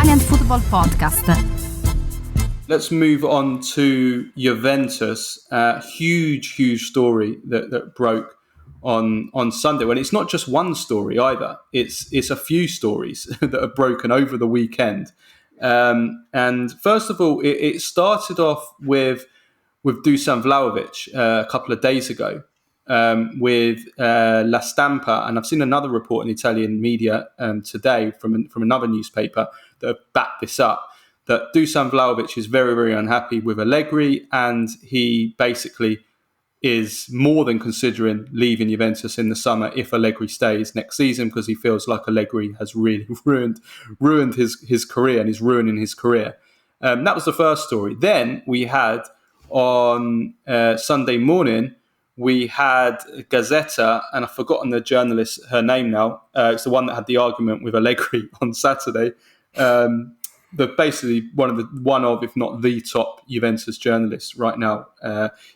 Italian Football Podcast. Let's move on to Juventus. Huge story that broke on Sunday. And it's not just one story either. It's a few stories that have broken over the weekend. And first of all, it started off with Dusan Vlahovic a couple of days ago with La Stampa. And I've seen another report in Italian media today from another newspaper that backed this up, that Dusan Vlahovic is very, very unhappy with Allegri, and he basically is more than considering leaving Juventus in the summer if Allegri stays next season, because he feels like Allegri has really ruined his career and is ruining his career. That was the first story. Then we had on Sunday morning, we had Gazzetta, and I've forgotten the journalist, her name now. It's the one that had the argument with Allegri on Saturday. But basically one of, if not the top Juventus journalists right now,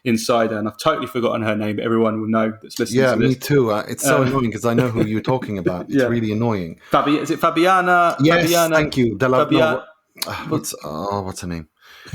insider, and I've totally forgotten her name, but everyone will know that's listening to this. Yeah, me too. It's so annoying because I know who you're talking about. It's really annoying. Is it Fabiana? Yes, Fabiana? Thank you. What's her name?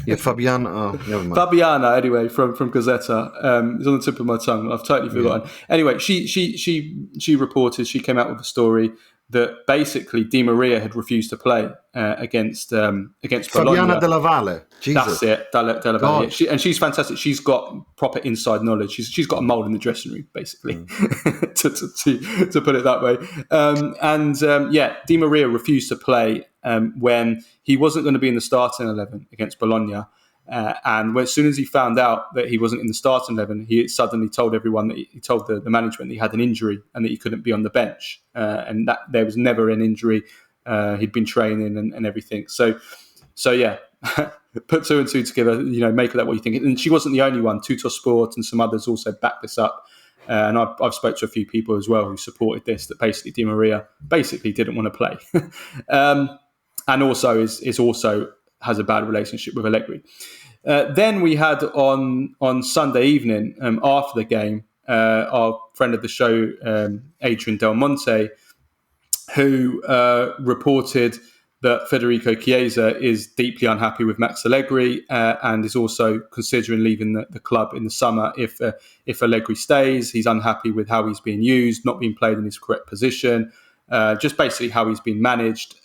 Yeah, Fabiana. Oh, never mind. Fabiana, anyway, from Gazzetta. It's on the tip of my tongue. I've totally forgotten. Yeah. Anyway, she reported, she came out with a story that basically Di Maria had refused to play against Bologna. Fabiana Della Valle. Jesus. That's it, Della Valle. And she's fantastic. She's got proper inside knowledge. She's got a mould in the dressing room, basically, to put it that way. Di Maria refused to play when he wasn't going to be in the starting 11 against Bologna. And as soon as he found out that he wasn't in the starting 11, he suddenly told everyone that he told the management that he had an injury and that he couldn't be on the bench, and that there was never an injury. He'd been training and everything. So yeah, put two and two together. Make of that what you think. And she wasn't the only one. Tuttosport and some others also backed this up. And I've spoke to a few people as well who supported this. That basically Di Maria didn't want to play, and also is also has a bad relationship with Allegri. Then we had on Sunday evening, after the game, our friend of the show, Adrian Del Monte, who reported that Federico Chiesa is deeply unhappy with Max Allegri and is also considering leaving the club in the summer if Allegri stays. He's unhappy with how he's being used, not being played in his correct position, just basically how he's been managed.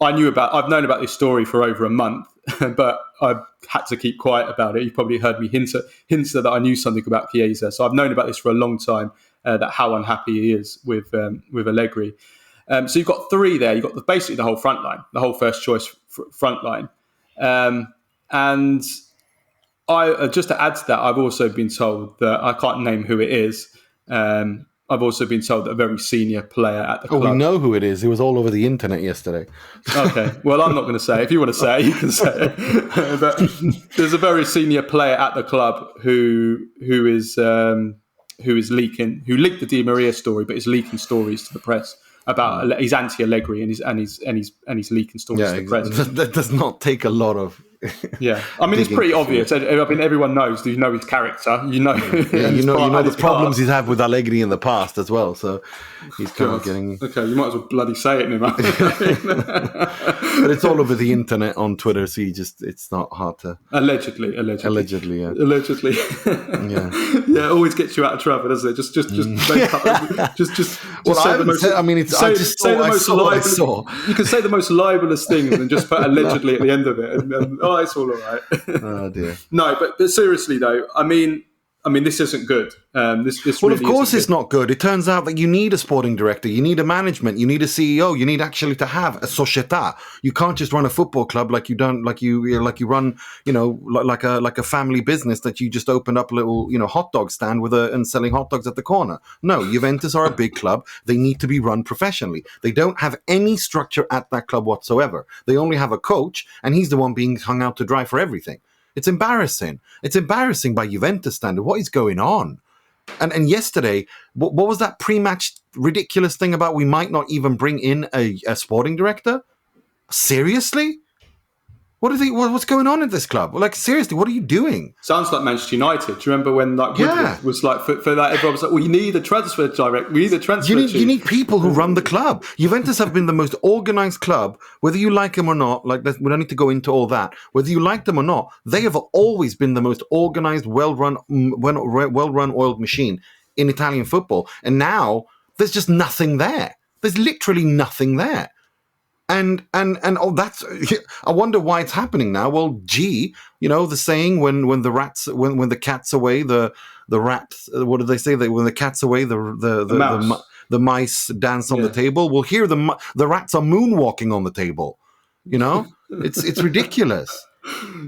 I've known about this story for over a month, but I've had to keep quiet about it. You probably heard me hint that I knew something about Chiesa. So I've known about this for a long time, that how unhappy he is with Allegri. So you've got three there. You've got basically the whole front line, the whole first choice front line. And I just to add to that, I've also been told that I can't name who it is. I've also been told that a very senior player at the club. Oh, we know who it is. It was all over the internet yesterday. Okay. Well, I'm not going to say it. If you want to say it, you can say it. But there's a very senior player at the club who leaked the Di Maria story, but is leaking stories to the press about he's anti-Allegri and he's leaking stories to the press. That does not take a lot of. Yeah, I mean it's pretty obvious. I mean everyone knows. You know his character. You know the problems he's had with Allegri in the past as well. So he's kind of getting. Okay, you might as well bloody say it, Nima. But it's all over the internet on Twitter, so it's not hard to. Allegedly, yeah. Allegedly. Yeah, it always gets you out of trouble, doesn't it? Just make up. Just. Well, I haven't said. I mean, I saw. You can say the most libelous things and just put allegedly at the end of it, and it's all right. Oh dear. No, but seriously though, I mean, this isn't good. This well, really of course, it's not good. It turns out that you need a sporting director, you need a management, you need a CEO, you need actually to have a società. You can't just run a football club like you run, like a family business that you just opened up a little, hot dog stand and selling hot dogs at the corner. No, Juventus are a big club. They need to be run professionally. They don't have any structure at that club whatsoever. They only have a coach, and he's the one being hung out to dry for everything. It's embarrassing. It's embarrassing by Juventus standard. What is going on? And yesterday, what was that pre-match ridiculous thing about we might not even bring in a sporting director? Seriously? What's going on at this club? Like, seriously, what are you doing? Sounds like Manchester United. Do you remember when Woodward was like for that? Everyone was like, "Well, you need a transfer direct. We need a transfer." You need people who run the club. Juventus have been the most organised club, whether you like them or not. Like, we don't need to go into all that. Whether you like them or not, they have always been the most organised, well-run, oiled machine in Italian football. And now there's just nothing there. There's literally nothing there. And that's, I wonder why it's happening now. Well, the saying when the cat's away, the rats, what do they say? When the cat's away, the mice dance on the table. Well, here the rats are moonwalking on the table. It's ridiculous.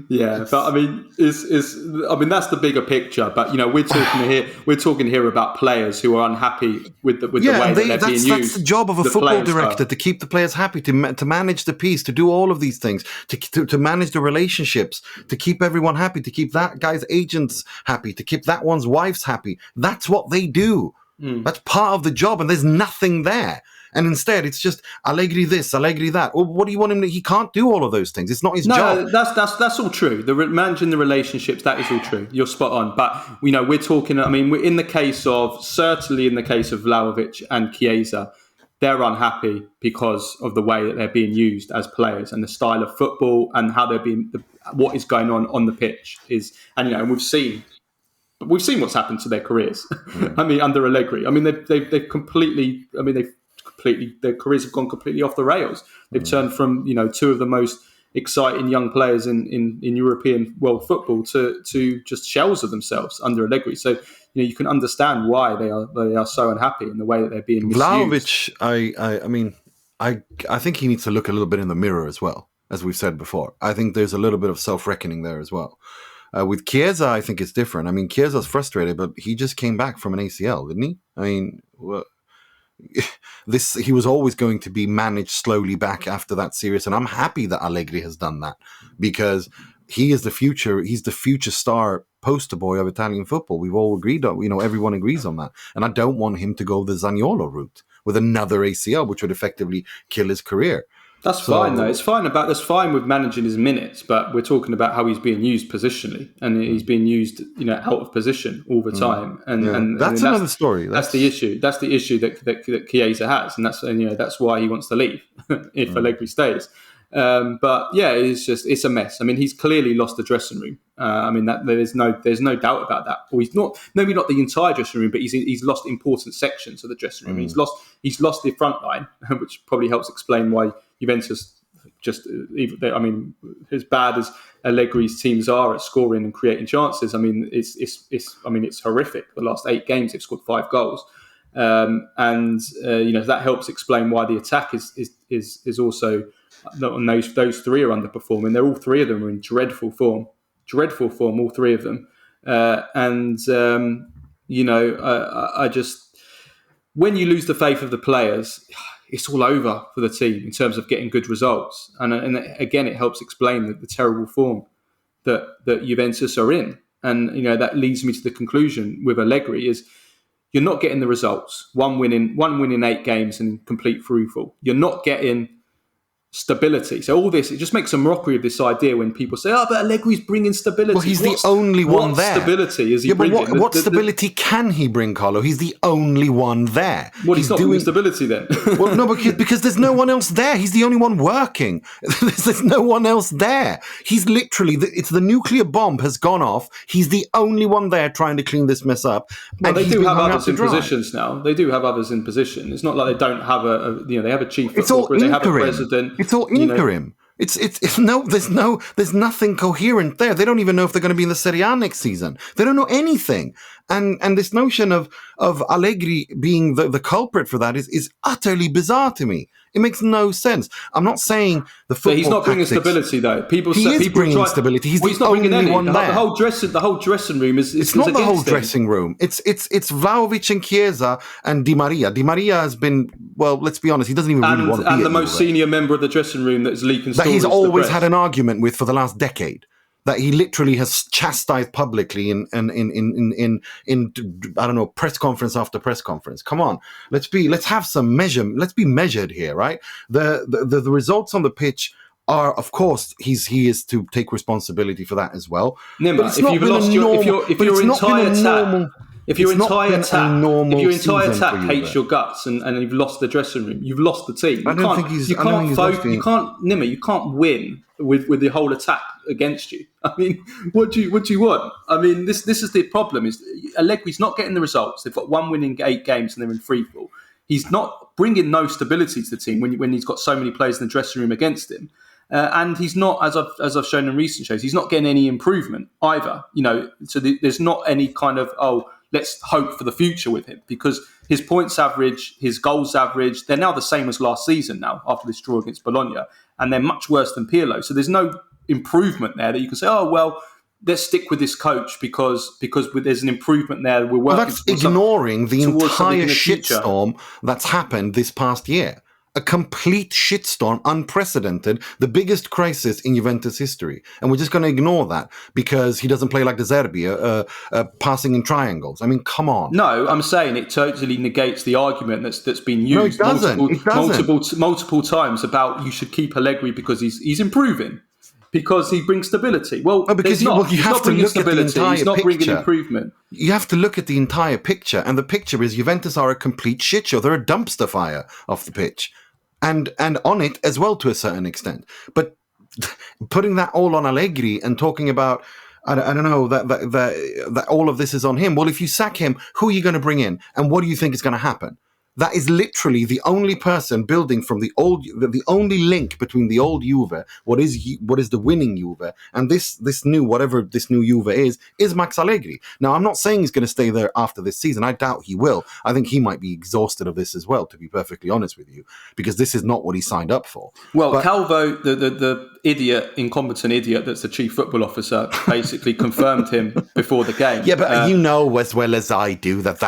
Yeah, but I mean, that's the bigger picture. But we're talking here about players who are unhappy with the way that they're being used. That's the job of a football director, to keep the players happy, to manage the peace, to do all of these things, to manage the relationships, to keep everyone happy, to keep that guy's agents happy, to keep that one's wives happy. That's what they do. That's part of the job, and there's nothing there. And instead, it's just Allegri this, Allegri that. Well, what do you want him to? He can't do all of those things. It's not his job. That's all true. Managing the relationships, that is all true. You're spot on. But we're talking. I mean, we're in the case of Vlahovic and Chiesa, they're unhappy because of the way that they're being used as players and the style of football and how they're being. What is going on the pitch is, and we've seen what's happened to their careers. I mean, under Allegri. I mean, they've completely. I mean, their careers have gone completely off the rails. They've turned from two of the most exciting young players in European world football to just shells of themselves under Allegri. So you can understand why they are so unhappy in the way that they're being misused. Vlahovic, I think he needs to look a little bit in the mirror as well, as we've said before. I think there's a little bit of self-reckoning there as well. With Chiesa, I think it's different. I mean, Chiesa's frustrated, but he just came back from an ACL, didn't he? I mean, he was always going to be managed slowly back after that series, and I'm happy that Allegri has done that, because he is the future. He's the future star poster boy of Italian football. We've all agreed on, everyone agrees on that, and I don't want him to go the Zaniolo route with another ACL, which would effectively kill his career. That's fine though. That's fine with managing his minutes, but we're talking about how he's being used positionally, and he's being used, out of position all the time. And that's another story. That's the issue. That's the issue that Chiesa has, and that's why he wants to leave if Allegri stays. But yeah, it's a mess. I mean, he's clearly lost the dressing room. There's no doubt about that. Or he's not, maybe not the entire dressing room, but he's lost important sections of the dressing room. He's lost the front line, which probably helps explain why Juventus as bad as Allegri's teams are at scoring and creating chances. It's horrific. The last 8 games they've scored 5 goals, that helps explain why the attack is also. And those 3 are underperforming. All 3 of them are in dreadful form, all 3 of them. I just, when you lose the faith of the players, it's all over for the team in terms of getting good results. And again, it helps explain the terrible form that Juventus are in. And that leads me to the conclusion with Allegri is you're not getting the results. One win in 8 games and complete free-fall. You're not getting stability. So all this, it just makes a mockery of this idea when people say, but Allegri's bringing stability. Well, he's the only one there. What stability is he bringing? What stability can he bring, Carlo? He's the only one there. Well, he's not doing stability then. Well, no, because there's no one else there. He's the only one working. There's no one else there. He's literally, it's the nuclear bomb has gone off. He's the only one there trying to clean this mess up. Well, they do have others in positions now. They do have others in position. It's not like they don't have they have a chief footballer, they have a president. It's all interim. There's nothing coherent there. They don't even know if they're going to be in the Serie A next season. They don't know anything. And this notion of Allegri being the culprit for that is utterly bizarre to me. It makes no sense. I'm not saying the football. But he's not bringing stability, though. He is bringing stability. He's the only one there. The whole dressing room is. It's not the whole dressing room. It's Vlahovic and Chiesa and Di Maria. Di Maria has been, well, let's be honest, he doesn't even really want to be. And the most senior member of the dressing room that's leaking stories. That he's always had an argument with for the last decade. That he literally has chastised publicly in I don't know, press conference after press conference. Come on, let's have some measure. Let's be measured here, right? The results on the pitch are, of course, he is to take responsibility for that as well. Nima, if your entire attack hates your guts and you've lost the dressing room, you've lost the team. You can't win with the whole attack against you. I mean, what do you want? I mean, this is the problem. Is Allegri's not getting the results. They've got 1 win in 8 games and they're in free fall. He's not bringing no stability to the team when he's got so many players in the dressing room against him. And he's not, as I've shown in recent shows, he's not getting any improvement either. So there's not any kind of, let's hope for the future with him, because his points average, his goals average, they're now the same as last season now after this draw against Bologna, and they're much worse than Pirlo. So there's no improvement there that you can say, let's stick with this coach because there's an improvement there. We're working. That's ignoring the entire shitstorm that's happened this past year. A complete shitstorm, unprecedented, the biggest crisis in Juventus history. And we're just going to ignore that because he doesn't play like De Zerbi, passing in triangles. I mean, come on. No, I'm saying it totally negates the argument that's been used multiple times about you should keep Allegri because he's improving, because he brings stability. Well, no, because you have to look at the entire he's not picture. Bringing improvement. You have to look at the entire picture, and the picture is Juventus are a complete shit show. They're a dumpster fire off the pitch. And on it as well to a certain extent. But putting that all on Allegri and talking about, I don't know, that all of this is on him. Well, if you sack him, who are you going to bring in? And what do you think is going to happen? That is literally the only person building from the only link between the old Juve, what is the winning Juve, and this new Juve is Max Allegri. Now, I'm not saying he's going to stay there after this season. I doubt he will. I think he might be exhausted of this as well, to be perfectly honest with you, because this is not what he signed up for. Well, Calvo, the incompetent idiot that's the chief football officer, basically confirmed him before the game. Yeah, but you know as well as I do that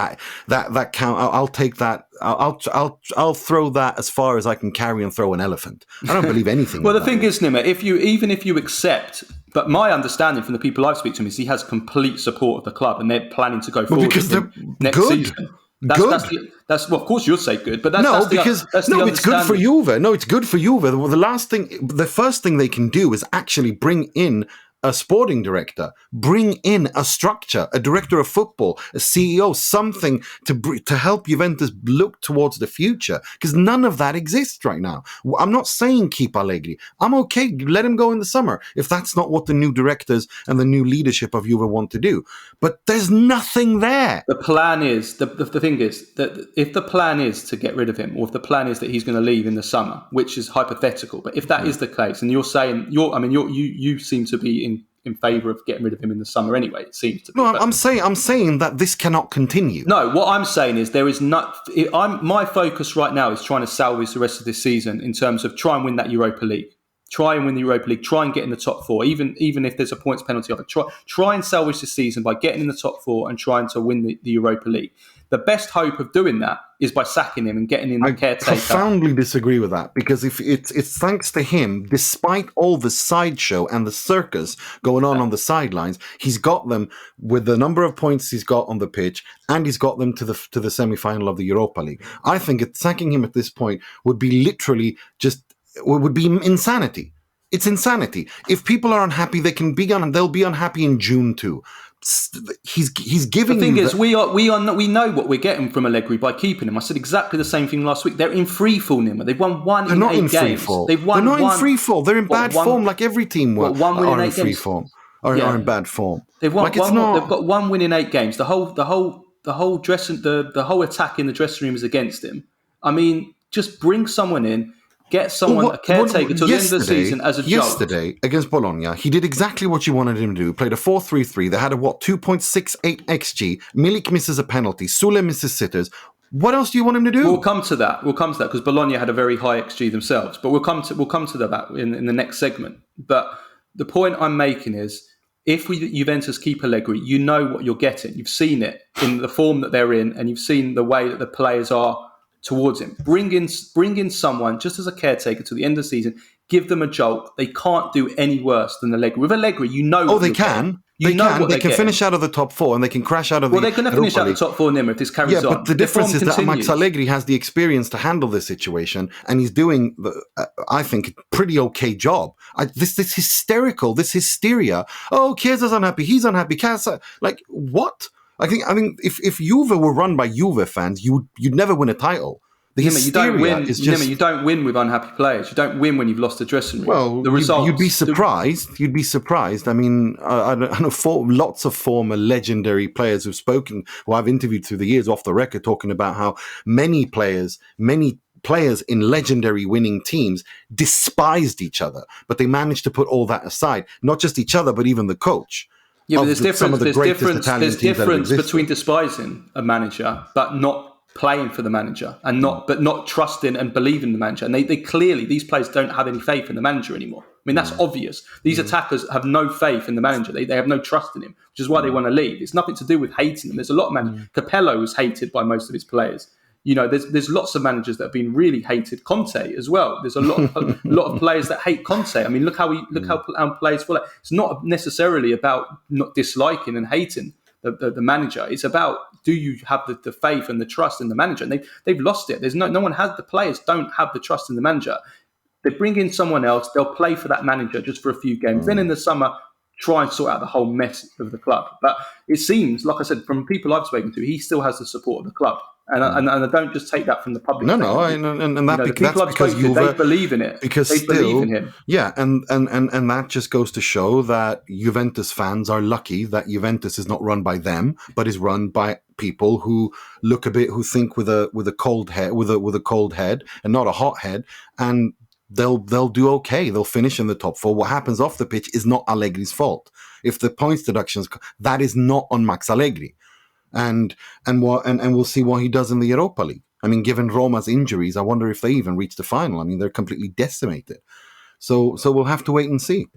count. I'll take that. I'll throw that as far as I can carry and throw an elephant. I don't believe anything. Well, the thing is, Nima, if you accept, but my understanding from the people I've spoken to is he has complete support of the club and they're planning to go forward because they're next good. season. That's of course you'll say good, but it's good for Juve. No, it's good for Juve. The first thing they can do is actually bring in a sporting director, bring in a structure, a director of football, a CEO, something to help Juventus look towards the future, because none of that exists right now. I'm not saying keep Allegri. I'm okay, let him go in the summer if that's not what the new directors and the new leadership of Juve want to do. But there's nothing there. The plan is, the thing is that if the plan is to get rid of him, or if the plan is that he's going to leave in the summer, which is hypothetical, but if that is the case, and you're saying you seem to be in favour of getting rid of him in the summer anyway, it seems to be. No, I'm saying that this cannot continue. No, what I'm saying is my focus right now is trying to salvage the rest of this season in terms of try and win that Europa League. Try and win the Europa League. Try and get in the top 4, even if there's a points penalty of it. Try and salvage the season by getting in the top 4 and trying to win the Europa League. The best hope of doing that is by sacking him and getting in the caretaker. I profoundly disagree with that, because if it's thanks to him, despite all the sideshow and the circus going on the sidelines, he's got them with the number of points he's got on the pitch, and he's got them to the semi-final of the Europa League. I think sacking him at this point would be literally would be insanity. It's insanity. If people are unhappy, they'll be unhappy in June too. He's giving. The thing is, we know what we're getting from Allegri by keeping him. I said exactly the same thing last week. They're in free fall, Nima. They've won one in 8 games. They're not in free fall. They're in bad form, like every team are in free form or are in bad form. They've got 1 win in 8 games. The whole attack in the dressing room is against him. I mean, just bring someone in. Get someone, a caretaker, till the end of the season as a joke. Yesterday, against Bologna, he did exactly what you wanted him to do. Played a 4-3-3. They had a 2.68 XG. Milik misses a penalty. Sule misses sitters. What else do you want him to do? We'll come to that because Bologna had a very high XG themselves. But we'll come to that in the next segment. But the point I'm making is, if Juventus keep Allegri, you know what you're getting. You've seen it in the form that they're in, and you've seen the way that the players are towards him. Bring in someone just as a caretaker to the end of the season. Give them a jolt. They can't do any worse than Allegri. With Allegri, you know. They can. They can finish out of the top 4 and they can crash out of the. Well, they're going to finish out the top 4, Nima, if this carries on. Yeah, but the difference is that Max Allegri has the experience to handle this situation, and he's doing, I think, a pretty okay job. This hysterical, this hysteria. Oh, Chiesa's unhappy. He's unhappy. Chiesa, like what? I think if Juve were run by Juve fans, you'd never win a title. You don't win with unhappy players. You don't win when you've lost the dressing room. Well, the results, you'd be surprised. You'd be surprised. I mean, I know lots of former legendary players who I've interviewed through the years off the record, talking about how many players in legendary winning teams despised each other, but they managed to put all that aside. Not just each other, but even the coach. Yeah, but there's difference between despising a manager but not playing for the manager and not trusting and believing the manager. And they clearly, these players don't have any faith in the manager anymore. I mean, that's obvious. These attackers have no faith in the manager. They have no trust in him, which is why they want to leave. It's nothing to do with hating him. There's a lot of managers. Capello was hated by most of his players. There's lots of managers that have been really hated. Conte as well. There's a lot of players that hate Conte. I mean, look how players feel. It's not necessarily about not disliking and hating the manager. It's about, do you have the faith and the trust in the manager? And they've lost it. There's no one has. The players don't have the trust in the manager. They bring in someone else. They'll play for that manager just for a few games. Then in the summer, try and sort out the whole mess of the club. But it seems, like I said, from people I've spoken to, he still has the support of the club. And I don't just take that from the public. And that's because they believe in it. Because they believe in him. Yeah, and that just goes to show that Juventus fans are lucky that Juventus is not run by them, but is run by people who who think with a cold head and not a hot head, and they'll do okay. They'll finish in the top 4. What happens off the pitch is not Allegri's fault. If the points deductions, that is not on Max Allegri. And we'll see what he does in the Europa League. I mean, given Roma's injuries, I wonder if they even reach the final. I mean, they're completely decimated. So we'll have to wait and see.